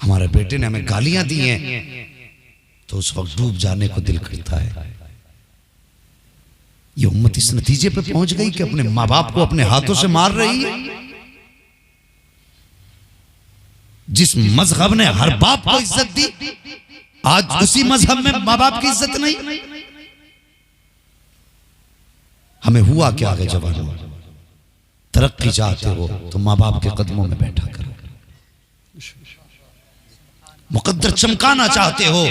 हमारे बेटे ने हमें गालियां दी हैं, तो उस वक्त डूब जाने को दिल करता है। ये उम्मत इस नतीजे पे पहुंच गई कि अपने माँ बाप को अपने हाथों से मार रही है। जिस मजहब ने हर बाप को इज्जत दी, आज उसी मजहब में माँ बाप की इज्जत नहीं। हमें हुआ क्या है जवानों, तरक्की चाहते हो तो माँ बाप के कदमों में बैठा करो। मुकद्दर चमकाना चाहते हो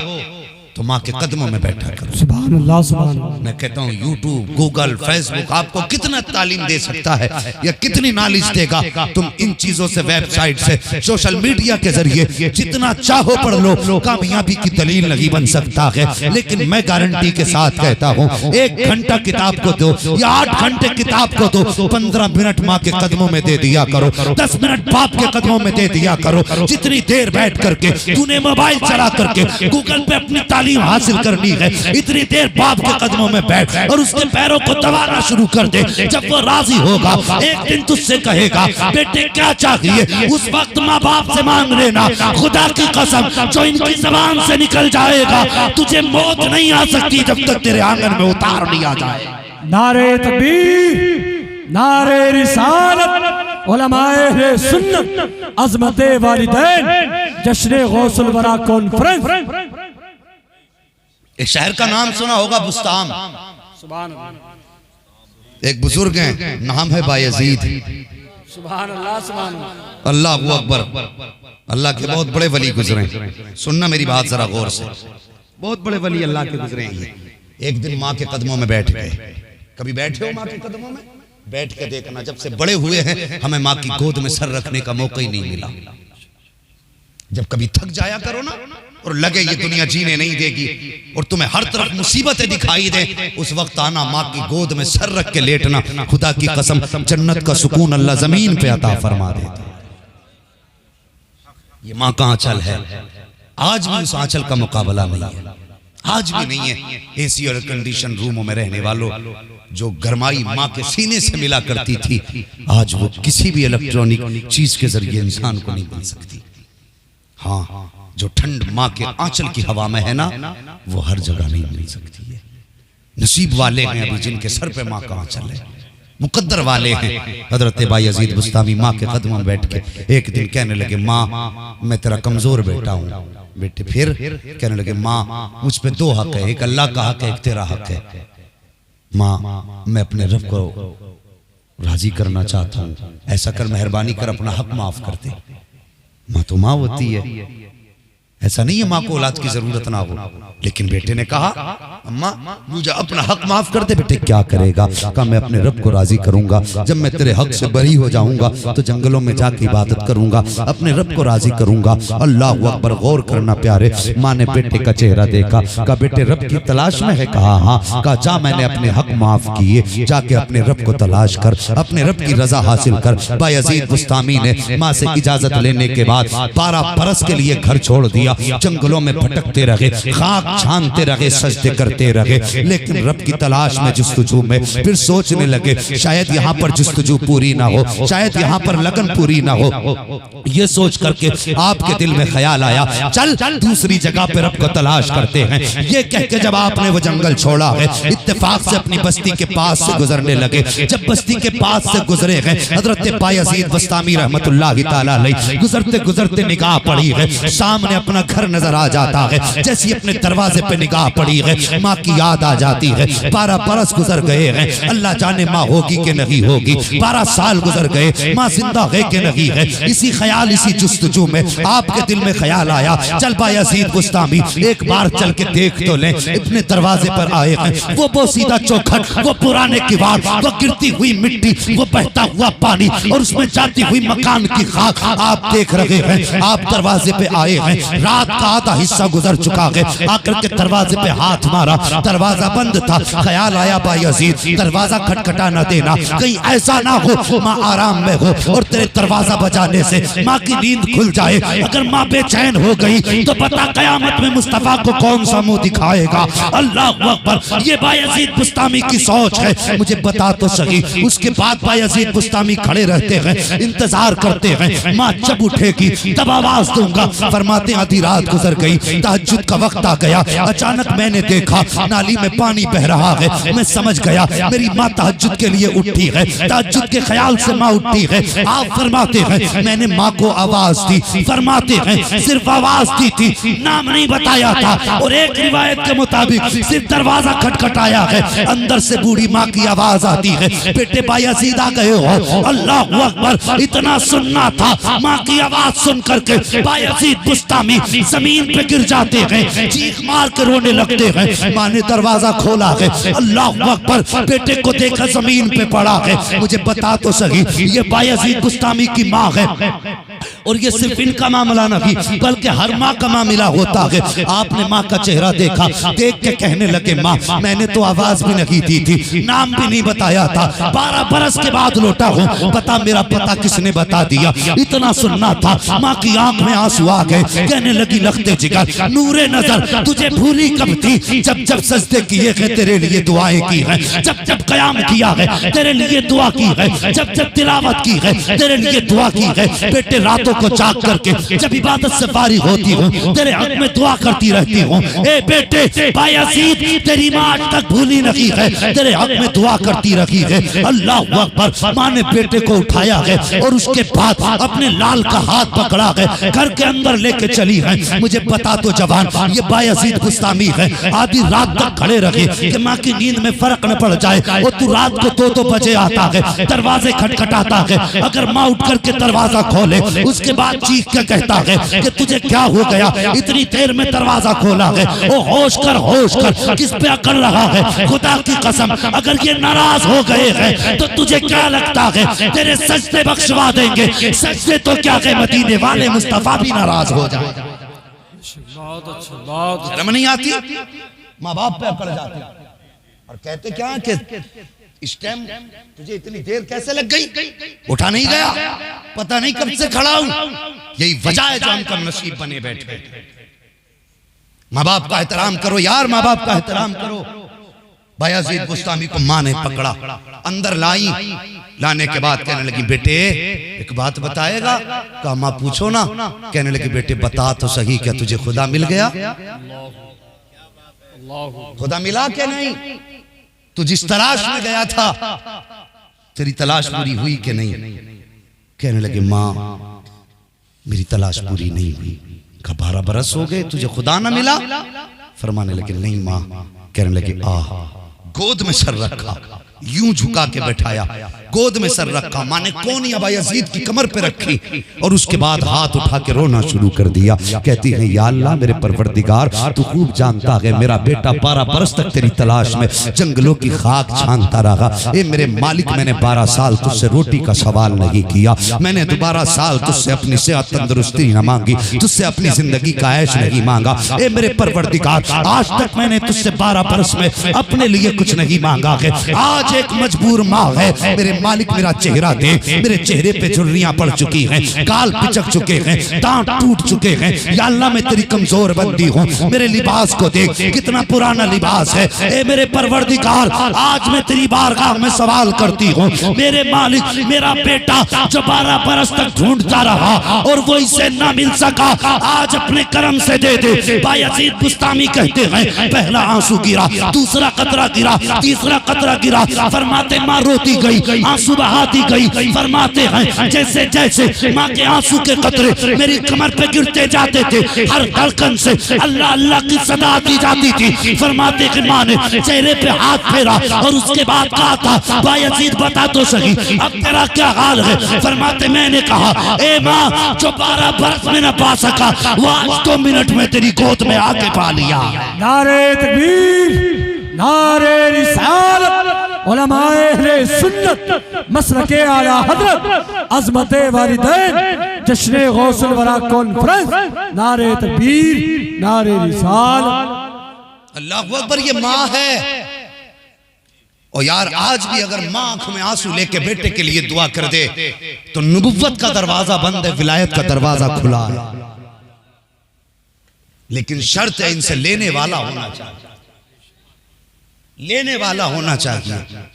तो माँ के कदमों में बैठा करो। सुभान अल्लाह, सुभान अल्लाह। मैं कहता हूँ यूट्यूब, गूगल, फेसबुक आपको कितना तालीम दे सकता है या कितनी नॉलेज देगा। तुम इन चीजों से, वेबसाइट से, सोशल मीडिया के जरिए जितना चाहो पढ़ लो, कामयाबी की दलील नहीं बन सकता है। लेकिन मैं गारंटी के साथ कहता हूँ, 1 घंटा किताब को दो या 8 घंटे किताब को दो, 15 मिनट माँ के कदमों में दे दिया करो, 10 मिनट बाप के कदमों में दे दिया करो। जितनी देर बैठ करके तूने मोबाइल चला करके गूगल पे अपनी तालीम हासिल करनी है, इतनी देर बाप के कदमों में बैठ और उसके पैरों को दबाना शुरू कर दे। जब वो राजी होगा, एक दिन तुझसे कहेगा बेटे क्या चाहिए, उस वक्त माँ बाप से मांग लेना। खुदा की कसम, जो इनकी जबान से निकल जाएगा, तुझे मौत नहीं आ सकती जब तक तेरे आंगन में उतार लिया जाए। नारे तकबीर, नारे रिसालत, उलमाए सुन्नत, अज़मते वालिदैन, जश्न गौसुल वरा कॉन्फ्रेंस। एक शहर का नाम सुना होगा, बुस्ताम। एक बुजुर्ग हैं, नाम है बायजीद। सुभान अल्लाह, सुभान अल्लाह। अल्लाह अकबर। अल्लाह के बहुत बड़े वली गुजरे। सुनना मेरी बात जरा गौर से, बहुत बड़े वली अल्लाह के गुजरे हैं। एक दिन माँ के कदमों में बैठ गए। कभी बैठे हो माँ के कदमों में? बैठ के देखना, जब से बड़े हुए हैं हमें माँ की गोद में सर रखने का मौका ही नहीं मिला। जब कभी थक जाया करो ना और लगे ये दुनिया जीने नहीं देगी और तुम्हें हर तरफ मुसीबतें दिखाई दे, उस वक्त आना, माँ की गोद में सर रख के लेटना। खुदा की कसम, जन्नत का सुकून अल्लाह जमीन पे अता फरमा देता। ये माँ का आंचल है। आज भी उस आंचल का मुकाबला नहीं है, आज भी नहीं है। एसी और कंडीशन रूमों में रहने वालों, जो गरमाई माँ के सीने से मिला करती थी, आज वो किसी भी इलेक्ट्रॉनिक चीज के जरिए इंसान को नहीं मिल सकती। हाँ, जो ठंड माँ के आंचल की हवा में है ना, वो हर जगह नहीं मिल सकती है। नसीब वाले हैं अभी जिनके सर पे माँ का आंचल है, मुकद्दर वाले हैं। हजरत बायजीद बुस्तामी माँ के कदमों में बैठ के एक दिन कहने लगे, माँ मैं तेरा कमजोर बेटा हूँ। बेटे फिर? कहने लगे, माँ मुझ पे 2 हक है, एक अल्लाह का हक है, एक तेरा हक है। माँ मैं अपने रब को राजी करना चाहता हूँ, ऐसा कर, मेहरबानी कर, अपना हक माफ कर दे। माँ तो माँ होती है, ऐसा नहीं है माँ को औलाद की जरूरत ना हो। लेकिन बेटे ने कहा, अम्मा मुझे अपना हक माफ कर दे। बेटे क्या करेगा? कहा मैं अपने रब को राजी करूंगा, जब मैं तेरे हक से बरी हो जाऊंगा तो जंगलों में जाके इबादत करूंगा, अपने रब को राजी करूंगा। अल्लाह अकबर। गौर करना प्यारे, माँ ने बेटे का चेहरा देखा, कहा बेटे रब की तलाश में है? कहा हाँ। कहा जा, मैंने अपने हक माफ किए, जाके अपने रब को तलाश कर, अपने रब की रजा हासिल कर। बायजीद बुस्तामी ने माँ से इजाजत लेने के बाद 12 बरस के लिए घर छोड़ दिया, जंगलों में भटकते रहे, खाक छानते रहे, सजदे करते रहे। लेकिन रब की तलाश में, जुस्तजू में, फिर सोचने लगे शायद यहाँ पर जुस्तजू पूरी ना हो, शायद यहाँ पर लगन पूरी ना हो। ये सोच करके आपके दिल में ख्याल आया, चल दूसरी जगह पे रब को तलाश करते हैं। ये कह के जब आपने वो जंगल छोड़ा है, इत्तेफाक से अपनी बस्ती के पास से गुजरने लगे। जब बस्ती के पास से गुजरे हैं, हजरत बायजीद बुस्तामी रहमतुल्लाह तआला अलैह गुजरते गुजरते निगाह पड़ी है, सामने अपना घर नजर आ जाता है। जैसी अपने दरवाजे पे निगाह पड़ी है, माँ की याद आ जाती है। 12 बरस गुजर गए हैं, अल्लाह जाने माँ होगी कि नहीं होगी। 12 साल गुजर गए, माँ जिंदा है कि नहीं है। इसी ख्याल, इसी जुस्तजू में आपके दिल में ख्याल आया, चल बायजीद बुस्तामी एक बार चल के देख तो लें। अपने दरवाजे पर आए हैं, वो बोसीदा चौखट, वो पुराने किवाड़, वो गिरती हुई मिट्टी, वो बहता हुआ पानी और उसमें जाती हुई मकान की खाक आप देख रहे हैं। आप दरवाजे पे आए हैं, रात का आधा हिस्सा गुजर चुका है। आकर के दरवाजे पे हाथ मारा, दरवाजा बंद था। ख्याल आया बायजीद दरवाजा खटखटा न देना, कहीं ऐसा ना हो माँ आराम में हो और तेरे दरवाजा बजाने से माँ की नींद खुल जाए। अगर माँ बेचैन हो गई तो पता कयामत में मुस्तफा को कौन सा मुंह दिखाएगा। अल्लाह अकबर, ये बायजीद बुस्तामी की सोच है। मुझे बता तो सही। उसके बाद बायजीद बुस्तामी खड़े रहते हैं, इंतजार करते हैं माँ जब उठेगी तब आवाज दूंगा। फरमाते आधी रात गुजर गई, तहज्जुद का वक्त आ गया। अचानक मैंने देखा नाली में पानी बह रहा है। मैं समझ गया मेरी माँ तहज्जुद के लिए उठी है, तहज्जुद के ख्याल से माँ उठी है। आप फरमाते हैं मैंने माँ को आवाज दी। फरमाते हैं सिर्फ आवाज दी थी, नाम नहीं बताया था। और एक रिवायत के मुताबिक सिर्फ दरवाजा खटखटाया है, अंदर से बूढ़ी माँ की आवाज आती है, बेटे बायजीद आ गए हो। अल्लाह अकबर, इतना सुनना था। माँ की आवाज सुन करके बायजीद बुस्तामी जमीन पे गिर जाते हैं, चीख मार के रोने लगते हैं। माँ ने दरवाजा खोला है, अल्लाह अकबर, बेटे को देखा जमीन पे पड़ा है। मुझे बता तो सही, ये बायजीद बुस्तामी की माँ है। और ये सिर्फ इनका मामला नहीं बल्कि हर माँ का मामला होता है। आपने माँ का चेहरा देखा, देख के कहने लगे माँ मैंने तो आवाज भी नहीं दी थी, नाम भी नहीं बताया था, 12 बरस के बाद लौटा हूँ, पता मेरा पता किसने बता दिया। इतना सुनना था। माँ की आंख में आंसू आ गए, कहने लगी लखते जिगर नूरे नजर तुझे भूली कब थी, जब जब सजदे किए हैं तेरे लिए दुआएं की है, जब जब कयाम किया है तेरे लिए दुआ की है, जब जब तिलावत की है तेरे लिए दुआ की है। बेटे रातों को जाग करके जब इबादत से फारिग होती हूँ तेरे हक में दुआ करती रहती हूँ। ए बेटे बायजीद तेरी माँ आज तक भूली नहीं है, तेरे हक में दुआ करती रही है। अल्लाह अकबर, माँ ने बेटे को उठाया है और उसके बाद अपने लाल का हाथ पकड़ा है, घर के अंदर लेके चली है। मुझे बता तो जवान, ये बायजीद बुस्तामी है। आधी रात तक खड़े रहे कि माँ की नींद में फर्क न पड़ जाए। और तू रात को 2-2 बजे आता है, दरवाजे खटखटाता है। अगर माँ उठ करके दरवाजा खोले उसके बाद चीख के कहता है कि तुझे क्या हो गया, इतनी देर में दरवाजा खोला है। ओ होश कर, किस पे अकड़ रहा है? खुदा की कसम अगर ये नाराज हो गए हैं तो तुझे क्या लगता है तेरे सजदे बख्शवा देंगे? सजदे तो क्या है, मदीने वाले मुस्तफा भी नाराज हो जाए। शर्म नहीं आती? माँ बाप पे अकड़ जाते और कहते क्या कि इस टाइम तुझे इतनी देर कैसे लग गई, उठा नहीं गया, पता नहीं कब से खड़ा हूं। यही वजह है जो हम कम नसीब बने बैठे। माँ बाप का एहतराम करो यार, माँ बाप का एहतराम करो। बायजीद बुस्तामी को माँ ने पकड़ा, अंदर लाई, लाने के बाद कहने लगी बेटे एक बात बताएगा? कहा माँ पूछो ना। कहने लगी बेटे बता तो सही, क्या तुझे खुदा मिल गया? खुदा मिला क्या नहीं? तू जिस तलाश में गया था तेरी तलाश पूरी हुई कि नहीं? कहने लगे माँ मेरी तलाश पूरी नहीं हुई। कहा 12 बरस हो गए तुझे खुदा ना मिला? फरमाने लगे नहीं माँ। कहने लगे गोद में सर रखा, यूं झुका के बैठाया, गोद में सर रखा। माँ ने कोनिया बायजीद की कमर पे रखी और उसके बाद हाथ उठा के रोना शुरू कर दिया। कहती है या अल्लाह मेरे परवरदिगार, तू खूब जानता है मेरा बेटा 12 बरस तक तेरी तलाश में जंगलों की खाक छानता रहा। ए मेरे मालिक, मैंने 12 साल तुझसे रोटी का सवाल नहीं किया, मैंने 12 साल तुझसे अपनी सेहत तंदुरुस्ती न मांगी, तुझसे अपनी जिंदगी का ऐश नहीं मांगा। ए मेरे परवरदिगार, आज तक मैंने तुझसे 12 बरस में अपने लिए कुछ नहीं मांगा है। आज एक मजबूर माँ है, मेरे मालिक मेरा चेहरा देख, मेरे चेहरे पे झुर्रियां पड़ चुकी हैं, गाल पिचक चुके हैं, दांत टूट चुके हैं। या अल्लाह मैं तेरी कमजोर बंदी हूँ, मेरे लिबास को देख कितना पुराना लिबास है। ए मेरे परवरदिगार, आज मैं तेरी बारगाह में सवाल करती हूँ, मेरे मालिक मेरा बेटा जो 12 बरस तक ढूंढता रहा और वो इसे ना मिल सका, आज अपने करम से दे दे। बायजीद बुस्तामी कहते हैं पहला आंसू गिरा, दूसरा कतरा गिरा, तीसरा कतरा गिरा। फरमाते माँ रोती गई, आंसू बहाती गई। फरमाते हैं जैसे जैसे माँ के आंसू के कतरे मेरी कमर पे गिरते जाते थे, हर धड़कन से अल्लाह अल्लाह की सदा आती जाती थी। फरमाते कि माँ ने चेहरे पे हाथ फेरा और उसके बाद कहा था बायजीद बता तो सही अब तेरा क्या हाल है? फरमाते मैंने कहा ए माँ जो 12 बरस में न पा सका वो आज 2 मिनट में तेरी गोद में आके पा लिया। नारे तकबीर, नारे रिसालत, उलमाए अहले सुन्नत, मसलके आला हजरत, अज़मते वालिदैन जश्न गौसुल वरा कॉन्फ्रेंस, नारे तकबीर, नारे रिसालत। अल्लाहु अकबर, ये माँ है। और यार आज भी अगर माँ आंख में आंसू लेके बेटे के लिए दुआ कर दे तो नबुव्वत का दरवाजा बंद है, विलायत का दरवाजा खुला है। लेकिन शर्त है इनसे लेने वाला होना चाहिए, लेने वाला होना चाहिए।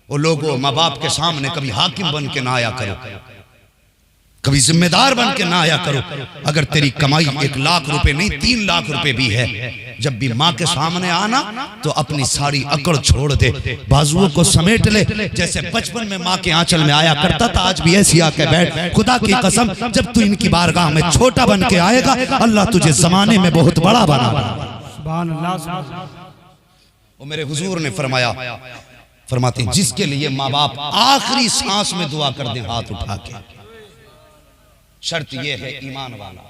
वो लोगों माँ बाप के सामने कभी हाकिम बन के ना आया करो, कभी जिम्मेदार बन के ना आया करो। अगर तेरी कमाई 1 लाख रुपए नहीं 3 लाख रुपए भी है, जब भी माँ के सामने आना तो अपनी सारी अकड़ छोड़ दे, बाजुओं को समेट ले। जैसे बचपन में माँ के आंचल में आया करता था, आज भी ऐसी आके बैठ। खुदा की कसम, जब तू इनकी बारगाह में छोटा बन के आएगा, अल्लाह तुझे जमाने में बहुत बड़ा बना। सुभान अल्लाह। वो मेरे हुजूर ने फरमाते हैं जिसके लिए माँ बाप आखिरी सांस में दुआ कर दे हाथ उठा के, शर्त ये है ईमान वाला।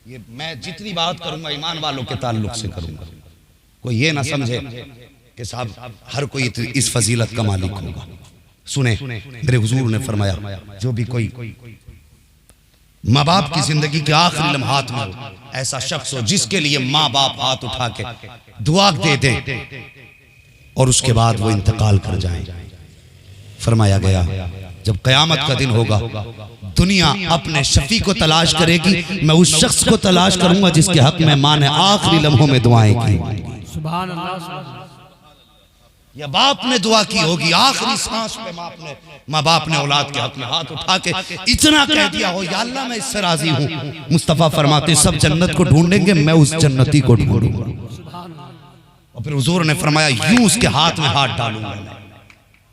ये मैं जितनी बात करूंगा ईमान वालों के ताल्लुक से करूंगा। कोई ये ना समझे कि साहब हर कोई इस फजीलत का मालिक होगा। सुने, मेरे हुजूर ने फरमाया जो भी कोई माँ बाप की जिंदगी के आखिरी लम्हात में हो, ऐसा शख्स हो जिसके लिए माँ बाप हाथ उठा के दुआ दे दे और उसके बाद वो इंतकाल कर जाए, फरमाया गया जब क़यामत का दिन होगा, दुनिया अपने शफी को तलाश करेगी, मैं उस शख्स को तलाश करूंगा जिसके हक में माँ ने आखिरी लम्हों में दुआएं की। सुभान अल्लाह। या बाप ने दुआ की होगी आखिरी सांस पे, माँ बाप ने औलाद के हक में हाथ उठा के इतना कह दिया हो, या अल्लाह मैं इससे राजी हूँ। मुस्तफ़ा फरमाते सब जन्नत को ढूंढेंगे, मैं उस जन्नती को ढूंढूंगा। और फिर हुजूर ने फरमाया यूं उसके हाथ में हाथ डालूंगा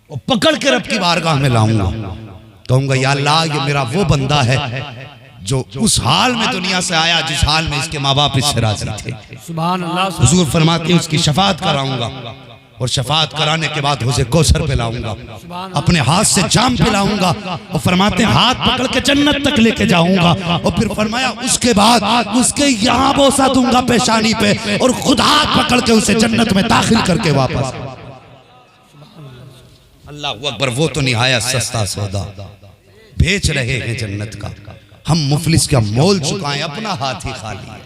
और पकड़ के रब की बारगाह में लाऊंगा, कहूंगा या अल्लाह ये मेरा वो बंदा है जो उस हाल में दुनिया से आया जिस हाल में इसके माँ बाप इससे राजी थे। सुभान अल्लाह। हुजूर फरमाते उसकी शफाअत कराऊंगा और शफाअत कराने के बाद उसे कौसर पिलाऊंगा, अपने हाथ से जाम पिलाऊंगा और फरमाते हाथ पकड़ के जन्नत तक लेके जाऊंगा। और फिर फरमाया उसके बाद उसके यहाँ बोसा दूंगा पेशानी पे और खुद हाथ पकड़ के उसे जन्नत में दाखिल करके वापस। अल्लाह अकबर, वो तो निहायत सस्ता सौदा बेच रहे हैं जन्नत का, हम मुफलिस का मोल चुकाएं, अपना हाथ ही खाली है।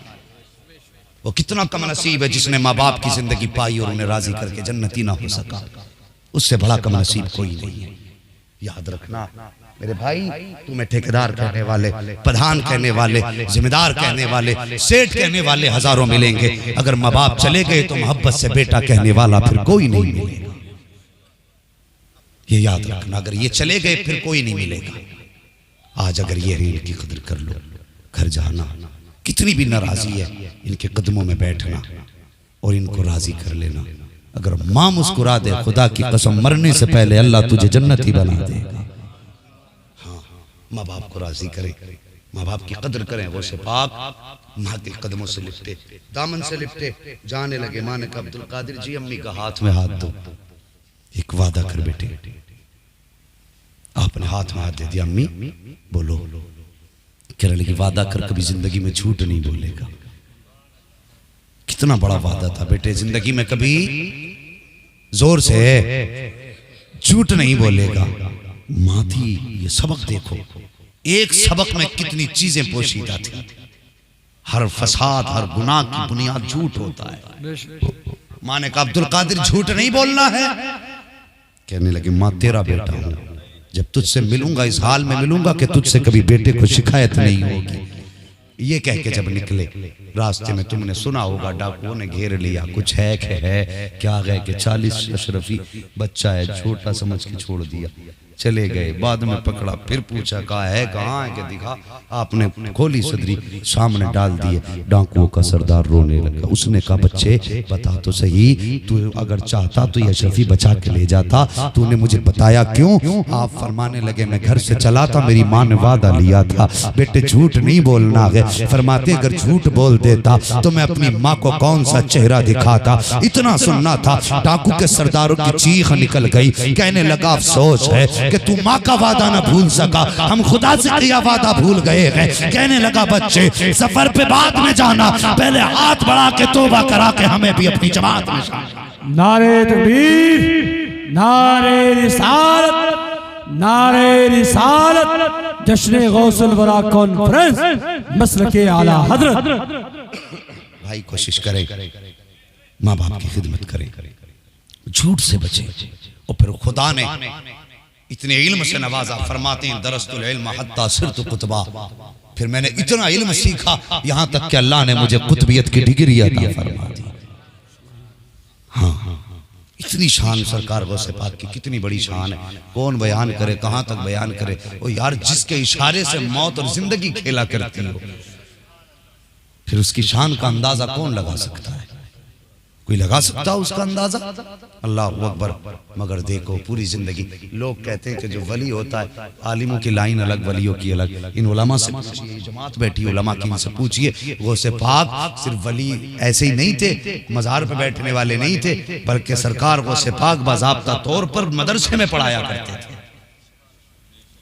वो कितना कम नसीब है जिसने माँ बाप की जिंदगी पाई और उन्हें राजी करके जन्नती ना हो सका, उससे बड़ा कम नसीब कोई नहीं है। याद रखना मेरे भाई, तुम्हें ठेकेदार कहने वाले, प्रधान कहने वाले, जिम्मेदार कहने वाले, सेठ कहने वाले हजारों मिलेंगे, अगर माँ बाप चले गए तो मोहब्बत से बेटा कहने वाला फिर कोई नहीं मिलेगा। ये याद रखना, अगर ये चले गए फिर कोई नहीं मिलेगा। आज अगर ये है इनकी कदर कर लो, घर जाना, कितनी भी नाराजी है इनके कदमों में बैठना और इनको राजी कर लेना। अगर माँ मुस्कुरा दे, खुदा की कसम मरने से पहले अल्लाह तुझे जन्नती बना देगा। हाँ, माँ बाप को राजी करे, माँ बाप की कदर करें, वो से पाक माँ के कदमों से लिपटे, दामन से लिपटे, जाने लगे। माँ ने कहा अब्दुल कादिर जी अम्मी का हाथ में हाथ दो, एक वादा कर बेटे। आपने हाथ में हाथ दे दिया, अम्मी बोलो। कहने लगी वादा कर कभी जिंदगी में झूठ नहीं बोलेगा। कितना बड़ा वादा था बेटे, जिंदगी में कभी जोर से झूठ नहीं बोलेगा। माँ थी, ये सबक देखो, एक सबक में कितनी चीजें पोशीदा थी। हर फसाद, हर गुनाह की बुनियाद झूठ होता है। माँ ने कहा अब्दुल कादिर झूठ नहीं बोलना है। कहने लगी माँ तेरा बेटा हूं, जब तुझसे मिलूंगा इस हाल में मिलूंगा कि तुझसे कभी बेटे को शिकायत नहीं होगी। ये कह के जब निकले, रास्ते में तुमने सुना होगा डाकुओं ने घेर लिया, कुछ है क्या गए कि 40 अशरफी बच्चा है, छोटा समझ के छोड़ दिया, चले गए। बाद में पकड़ा, फिर पूछा कहाँ है कि दिखा। आपने खोली सदरी, सामने डाल दिए। डाकुओं का सरदार रोने लगा। उसने कहा बच्चे बता तो सही, तू अगर चाहता तो ये अशरफी बचा के ले जाता, तूने मुझे बताया क्यों? आप फरमाने लगे मैं घर से चला था, मेरी माँ ने वादा लिया था बेटे झूठ नहीं बोलना है। फरमाते अगर झूठ बोल देता तो मैं अपनी माँ को कौन सा चेहरा दिखाता। इतना सुनना था, डाकू के सरदारों की चीख निकल गई। कहने लगा अफसोस है कि तू माँ का वादा ना भूल सका, हम खुदा से किया वादा भूल गए हैं। कहने लगा बच्चे सफर पे बाद में जाना, पहले हाथ बढ़ा के तौबा करा के हमें भी अपनी जमात में। नारे तकबीर, नारे रिसालत, नारे रिसालत जश्न गौसुल वरा कॉन्फ्रेंस मसलके आला हजरत। भाई कोशिश करें, माँ बाप की खिदमत करें, झूठ से बचें। और फिर खुदा ने इतने इल्म से नवाजा, फरमाते हैं दरस्तुल इल्म हत्ता सिरतु कुतबा, फिर मैंने इतना इल्म सीखा यहां तक कि अल्लाह ने मुझे कुतबियत की डिग्री अता फरमा दी। हाँ, इतनी शान सरकार गौसे पाक की, कितनी बड़ी शान है। कौन बयान करे, कहां तक बयान करे। ओ यार, जिसके इशारे से मौत और जिंदगी खेला करती हो, फिर उसकी शान का अंदाजा कौन लगा सकता है? कोई लगा सकता है उसका अंदाजा? अल्लाह अकबर। मगर देखो पूरी जिंदगी लोग कहते हैं कि जो वली होता है आलिमों की लाइन अलग, वलियों की अलग। इन उलमा से पूछिए, जमात बैठी उलमा की, इनसे पूछिए गौसे पाक सिर्फ वली ऐसे ही नहीं थे, मज़ार पे बैठने वाले नहीं थे, बल्कि सरकार गौसे पाक बाज़ाब्ता तौर पर मदरसे में पढ़ाया करते थे,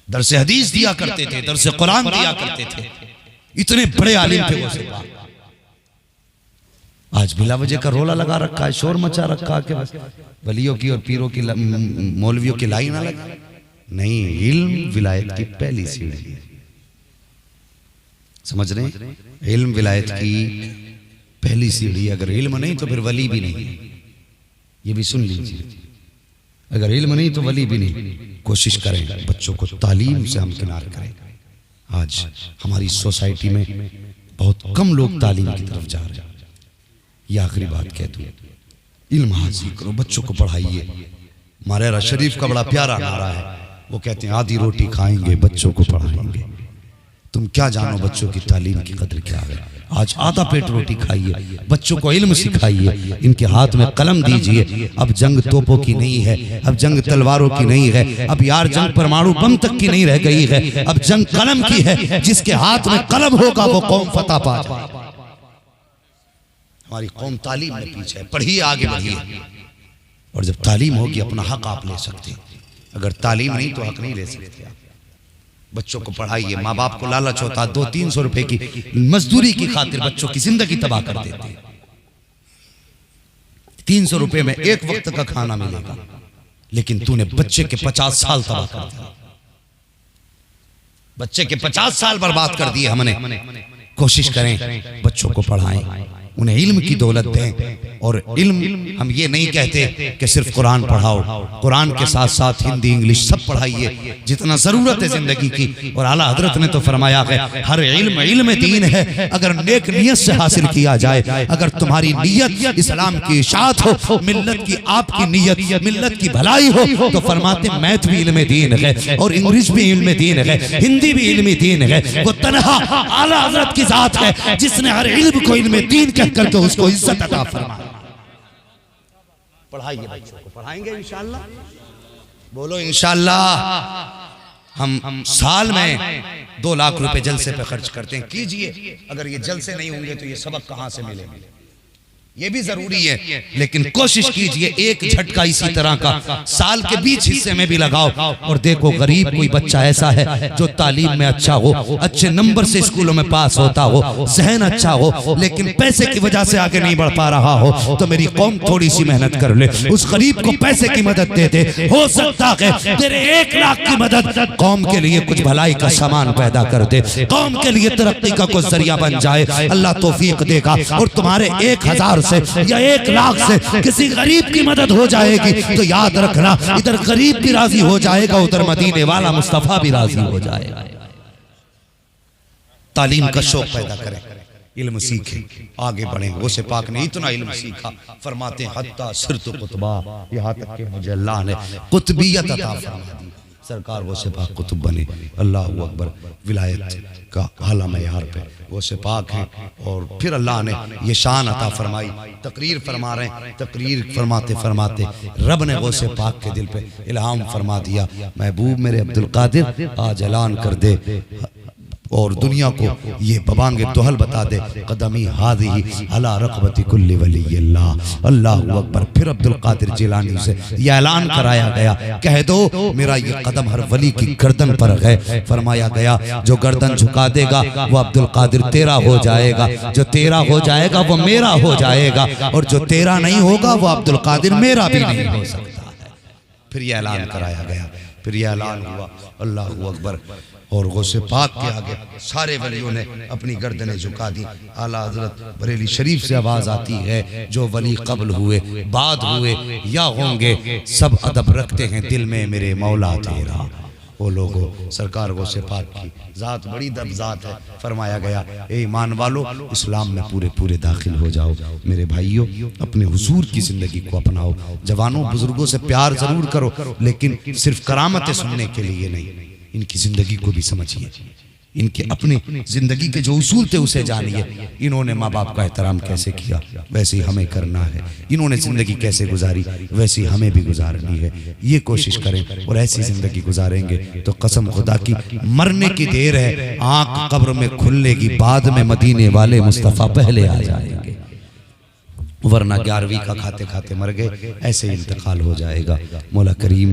दरसे हदीस दिया करते थे, दरसे कुरान दिया करते थे। इतने बड़े आलिम थे गौसे पाक। आज बिला वजह का रोला लगा रखा है, शोर मचा रखा है कि बस वलियों की और पीरों की, मौलवियों की लाइन अलग। नहीं, इल्म विलायत की पहली सीढ़ी है, समझ रहे हैं? इल्म विलायत की पहली सीढ़ी। अगर इल्म नहीं तो फिर वली भी नहीं। ये भी सुन लीजिए, अगर इल्म नहीं तो वली भी नहीं। कोशिश करें बच्चों को तालीम से हमकिनार करें। आज हमारी सोसाइटी में बहुत कम लोग तालीम की तरफ जा रहे हैं। ये आखिरी बात कह दूं, इल्म हासिल करो, बच्चों को पढ़ाइए। मारेरा शरीफ का बड़ा प्यारा नारा है, वो कहते हैं आधी रोटी खाएंगे बच्चों को पढ़ाएंगे। तुम क्या जानो बच्चों की तालीम की कदर क्या है। आज आधा पेट रोटी खाइए, बच्चों को इल्म सिखाइए, इनके हाथ में कलम दीजिए। अब जंग तोपों की नहीं है, अब जंग तलवारों की नहीं है, अब यार जंग परमाणु बम तक की नहीं रह गई है, अब जंग कलम की है। जिसके हाथ में कलम होगा वो कौम फतह पा जाए। हमारी कौम तालीम में पीछे है, पढ़िए, आगे बढ़िए। और जब तालीम होगी अपना हक आप ले सकते हैं। अगर तालीम नहीं तो हक नहीं ले सकते आप। बच्चों को पढ़ाइए। माँ बाप को लालच होता 200-300 रुपए की मजदूरी की खातिर बच्चों की जिंदगी तबाह कर देते हैं। 300 रुपए में एक वक्त का खाना मिलेगा, लेकिन तूने बच्चे के 50 साल तबाह कर दिया। बच्चे के 50 साल बर्बाद कर दिए हमने। कोशिश करें बच्चों को पढ़ाएं, उन्हें इल्म की दौलत दें। और इल्म हम ये नहीं कहते कि सिर्फ कुरान पढ़ाओ, कुरान के साथ साथ हिंदी इंग्लिश सब पढ़ाइए जितना ज़रूरत है ज़िंदगी की। और आला हजरत ने तो फरमाया है हर इल्म दीन है, अगर नेक नियत से हासिल किया जाए। अगर तुम्हारी नियत इस्लाम की इशाअत हो, मिल्लत की आपकी नियत मिल्लत की भलाई हो, तो फरमाते मैथ भी इल्म दीन है और इंग्लिश भी इल्म दीन है, हिंदी भी इल्म दीन है। वो तन्हा आला हजरत की जात है जिसने हर इल्म को इल्म दीन कह करके उसको इज्जत अता फरमाई। पढ़ाइए बच्चों को, पढ़ाएंगे इंशाअल्लाह। बोलो इंशाअल्लाह। हम साल में 2 लाख रुपए जलसे पे खर्च करते हैं, कीजिए। अगर ये जलसे नहीं होंगे तो ये सबक कहां से मिलेंगे? ये भी जरूरी है, लेकिन कोशिश कीजिए एक झटका इसी तरह का साल के बीच हिस्से में भी लगाओ। और देखो गरीब कोई बच्चा ऐसा है जो तालीम में अच्छा हो, अच्छे नंबर से स्कूलों में पास होता हो, जहन अच्छा हो, लेकिन पैसे की वजह से आगे नहीं बढ़ पा रहा हो, तो मेरी कौम थोड़ी सी मेहनत कर ले, उस गरीब को पैसे की मदद दे दे। हो सकता है तेरे 1 लाख की मदद कौम के लिए कुछ भलाई का सामान पैदा कर दे, कौम के लिए तरक्की का कुछ जरिया बन जाए। अल्लाह तौफीक देगा और तुम्हारे 1000 से या 1 लाख से किसी गरीब की मदद हो जाएगी तो याद रखना, इधर गरीब भी राजी हो जाएगा, उधर मदीने वाला मुस्तफा भी राजी हो जाएगा। तालीम का शौक पैदा करें, इल्म सीखें, आगे बढ़ें। गौसे पाक ने इतना इल्म सीखा, फरमाते हत्ता सिरतु कुतबा, यहाँ तक कि मुझे अल्लाह ने कुतबियत अता फरमा दी। सरकार गौसे पाक कुतुब बने। अल्लाह अकबर। विलायत का आला मयार पे गौसे पाक हैं। और फिर अल्लाह ने ये शान अता फरमाई। तकरीर फरमा रहे हैं, तकरीर फरमाते फरमाते रब ने गौसे पाक के दिल पे इल्हाम फरमा दिया, महबूब मेरे अब्दुल कादिर आज ऐलान कर दे और दुनिया को ये बबांगे दोहल बता दे, कदमी हादी अला रक़बती कुल्ली वली अल्लाह। अल्लाह अकबर। फिर अब्दुल कादिर जिलानी से ये ऐलान कराया गया, कह दो मेरा ये कदम हर वली की गर्दन पर है। फरमाया गया जो गर्दन झुका देगा वो अब्दुल कादिर तेरा हो जाएगा, जो तेरा हो जाएगा वो मेरा हो जाएगा, और जो तेरा नहीं होगा वो अब्दुल कादिर मेरा भी नहीं हो सकता है। फिर ये ऐलान कराया गया फिर यह ऐलान हुआ अल्लाहू अकबर, और गौसे पाक के आगे सारे वलियों ने अपनी गर्दनें झुका दी। आला हजरत बरेली शरीफ से आवाज़ आती है, जो वली कबल हुए बाद हुए या होंगे सब अदब रखते हैं दिल में मेरे मौला तेरा। वो लोगों सरकार गौसे पाक की ज़ात बड़ी दब ज़ात है। फरमाया गया ए ईमान वालो इस्लाम में पूरे पूरे दाखिल हो जाओ। मेरे भाइयों अपने हुजूर की ज़िंदगी को अपनाओ। जवानों बुजुर्गों से प्यार ज़रूर करो, लेकिन सिर्फ करामतें सुनने के लिए नहीं, इनकी ज़िंदगी को भी समझिए, इनके अपने ज़िंदगी के जो उसूल थे उसे जानिए। इन्होंने माँ बाप का एहतराम कैसे किया वैसे ही हमें करना है, इन्होंने ज़िंदगी कैसे गुजारी वैसे ही हमें भी गुजारनी है। ये कोशिश करें और ऐसी ज़िंदगी गुजारेंगे तो कसम खुदा की मरने की देर है, आँख कब्र में खुलेगी, बाद में मदीने वाले मुस्तफ़ा पहले आ जाएंगे, वरना 11वीं का खाते खाते मर गए, ऐसे ही इंतकाल हो जाएगा। मौला करीम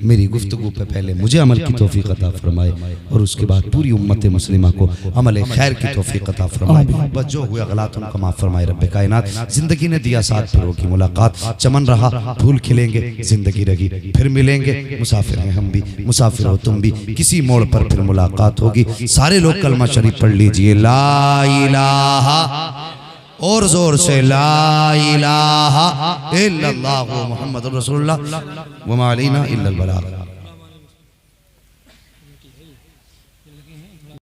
मेरी गुफ्तगू पे पहले मुझे अमल की तौफीक अता फरमाए और उसके बाद पूरी उम्मत मुस्लिमा को अमल खैर की तौफीक अता फरमाए। बस जो हुए गलत उनको माफ़ फरमाए रब्बे कायनात। जिंदगी ने दिया साथ फिरों की मुलाकात, चमन रहा फूल खिलेंगे, जिंदगी रही फिर मिलेंगे, मुसाफिर हैं हम भी मुसाफिर हो तुम भी, किसी मोड़ पर फिर मुलाकात होगी। सारे लोग कलमा शरीफ पढ़ लीजिए, ला इलाहा, और जोर से ला इलाहा इल्लल्लाहु मुहम्मदुर रसूलुल्लाह व मा अलैना इल्लल बलाग।